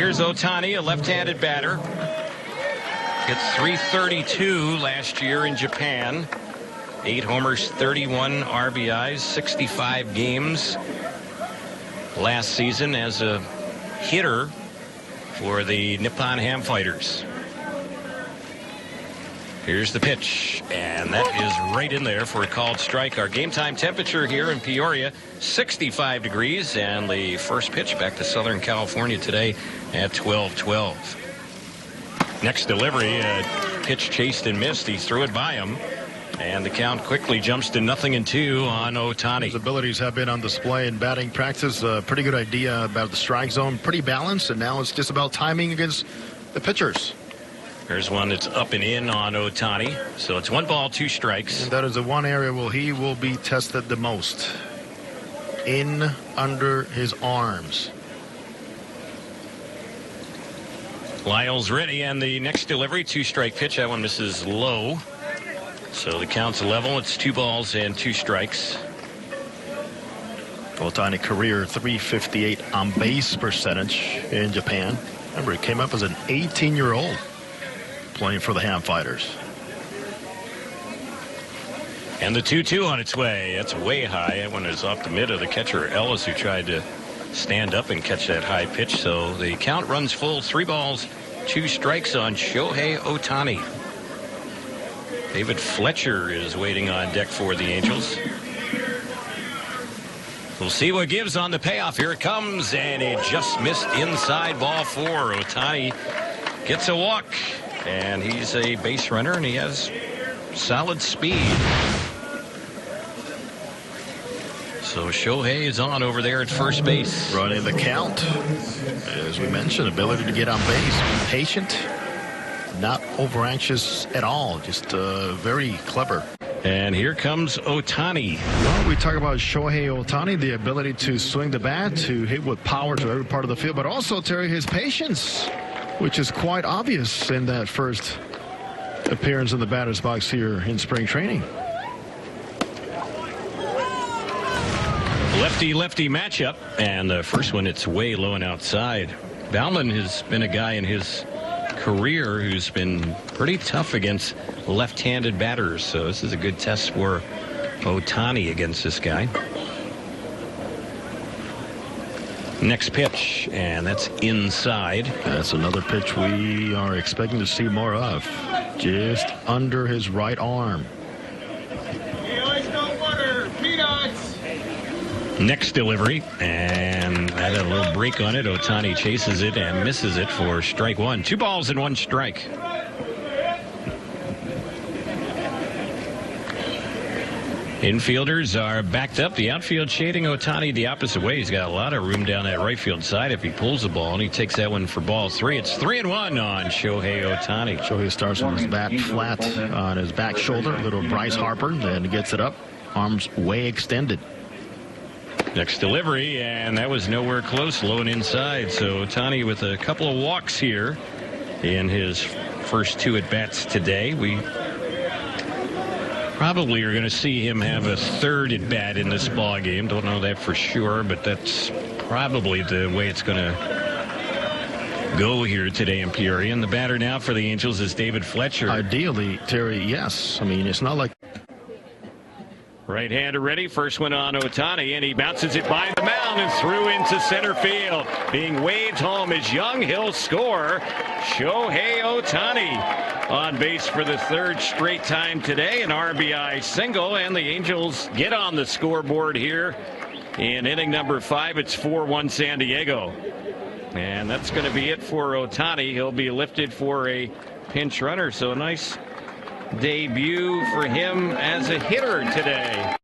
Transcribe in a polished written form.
Here's Ohtani, a left-handed batter. Hit .332 last year in Japan. 8 homers, 31 RBIs, 65 games last season as a hitter for the Nippon Ham Fighters. Here's the pitch, and that is right in there for a called strike. Our game time temperature here in Peoria, 65 degrees, and the first pitch back to Southern California today at 12:12. Next delivery, pitch chased and missed. He threw it by him, and the count quickly jumps to 0-2 on Ohtani. His abilities have been on display in batting practice. Pretty good idea about the strike zone. Pretty balanced, and now it's just about timing against the pitchers. Here's one that's up and in on Ohtani. So it's 1 ball, 2 strikes. And that is the one area where he will be tested the most. In under his arms. Lyle's ready, and the next delivery, 2-strike pitch. That one misses low. So the count's level. It's 2 balls and 2 strikes. Ohtani career .358 on base percentage in Japan. Remember, he came up as an 18-year-old playing for the Ham Fighters. And the 2-2 on its way. That's way high. That one is off the mid of the catcher Ellis, who tried to stand up and catch that high pitch. So the count runs full. 3 balls, 2 strikes on Shohei Ohtani. David Fletcher is waiting on deck for the Angels. We'll see what gives on the payoff. Here it comes, and it just missed inside ball 4. Ohtani gets a walk, and he's a base runner, and he has solid speed. So Shohei is on over there at first base. Running the count. As we mentioned, ability to get on base. Patient. Not over anxious at all. Just very clever. And here comes Ohtani. Well, we talk about Shohei Ohtani, the ability to swing the bat, to hit with power to every part of the field, but also, Terry, his patience, which is quite obvious in that first appearance in the batter's box here in spring training. Lefty-lefty matchup, and the first one, it's way low and outside. Baumann has been a guy in his career who's been pretty tough against left-handed batters, so this is a good test for Ohtani against this guy. Next pitch, and that's inside. That's another pitch we are expecting to see more of. Just under his right arm. Next delivery, and had a little break on it. Ohtani chases it and misses it for strike 1. 2 balls and 1 strike. Infielders are backed up. The outfield shading Ohtani the opposite way. He's got a lot of room down that right field side if he pulls the ball, and he takes that one for ball 3. It's 3-1 on Shohei Ohtani. Shohei starts with his bat flat on his back shoulder. A little Bryce Harper, then gets it up. Arms way extended. Next delivery, and that was nowhere close, low and inside. So Ohtani with a couple of walks here in his first 2 at-bats today. We probably are going to see him have a 3rd at-bat in this ball game. Don't know that for sure, but that's probably the way it's going to go here today in Peoria. And the batter now for the Angels is David Fletcher. Ideally, Terry, yes. I mean, it's not like... Right-hander ready. First one on Ohtani, and he bounces it by the mound and through into center field. Being waved home is Young. He'll score. Shohei Ohtani on base for the 3rd straight time today. An RBI single, and the Angels get on the scoreboard here in inning number 5. It's 4-1 San Diego. And that's going to be it for Ohtani. He'll be lifted for a pinch runner. So a nice debut for him as a hitter today.